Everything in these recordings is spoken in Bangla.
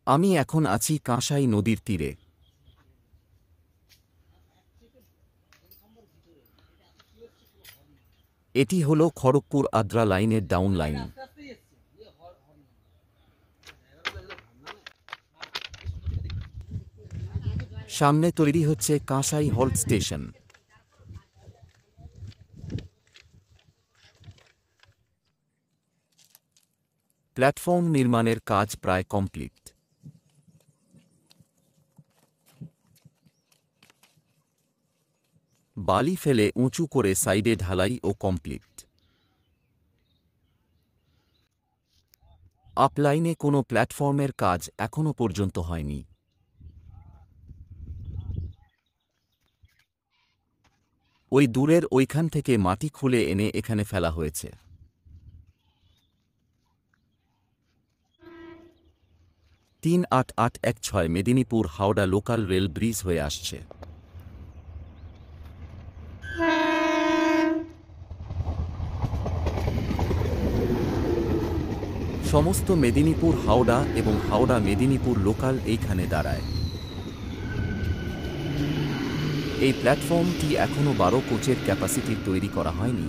আমি এখন আছি কাঁসাই নদীর তীরে। এটি হল খড়গপুর আদ্রা লাইনের ডাউন লাইন। সামনে তৈরি হচ্ছে কাঁসাই হল্ট স্টেশন। প্ল্যাটফর্ম নির্মাণের কাজ প্রায় কমপ্লিট। বালি ফেলে উঁচু করে সাইডে ঢালাই ও কমপ্লিট। আপলাইনে কোনো প্ল্যাটফর্মের কাজ এখনও পর্যন্ত হয়নি। ওই দূরের ওইখান থেকে মাটি খুলে এনে এখানে ফেলা হয়েছে। ৩৮৮১৬ Medinipur Howrah local rail bridge হয়ে আসছে। সমস্ত মেদিনীপুর হাওড়া এবং হাওড়া মেদিনীপুর লোকাল এইখানে দাঁড়ায়। এই প্ল্যাটফর্মটি এখনও ১২ কোচের ক্যাপাসিটির তৈরি করা হয়নি।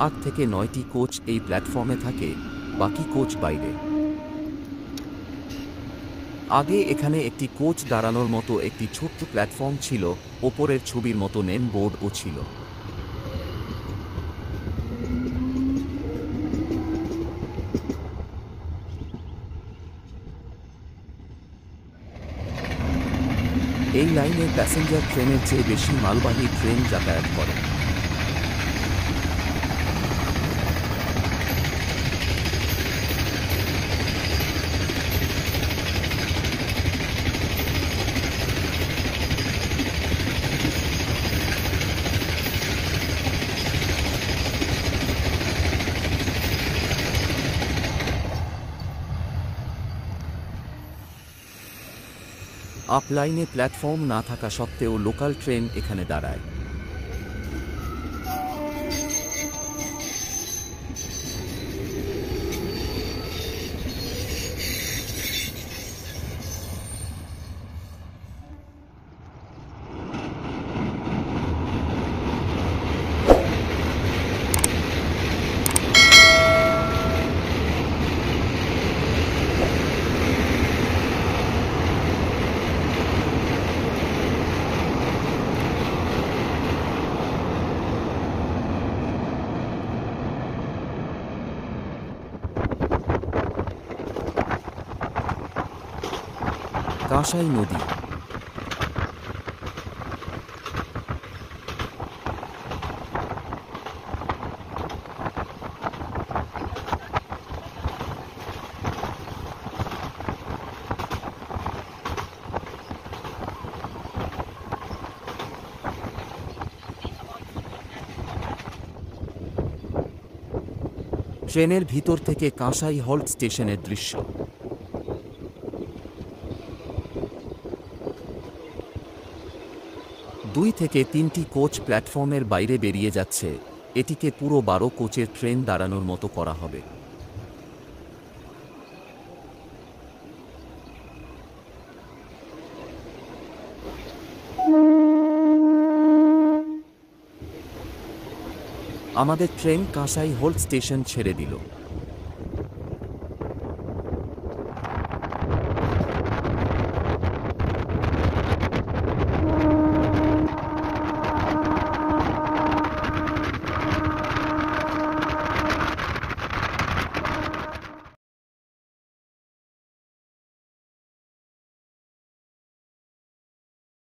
৮ থেকে ৯টি কোচ এই প্ল্যাটফর্মে থাকে, বাকি কোচ বাইরে। আগে এখানে একটি কোচ দাঁড়ানোর মতো একটি ছোট্ট প্ল্যাটফর্ম ছিল, ওপরের ছবির মতো নেম বোর্ডও ছিল। এই লাইনে প্যাসেঞ্জার ট্রেনের চেয়ে বেশি মালবাহী ট্রেন যাতায়াত করে। আপ লাইনে প্ল্যাটফর্ম না থাকা সত্ত্বেও লোকাল ট্রেন এখানে দাঁড়ায়। কাঁসাই নদী। ট্রেনের ভিতর থেকে কাঁসাই হল্ট স্টেশনের দৃশ্য। ২ থেকে ৩টি কোচ প্ল্যাটফর্মের বাইরে বেরিয়ে যাচ্ছে। এটিকে পুরো ১২ কোচের ট্রেন দাঁড়ানোর মতো করা হবে। আমাদের ট্রেন কাঁসাই হল্ট স্টেশন ছেড়ে দিল।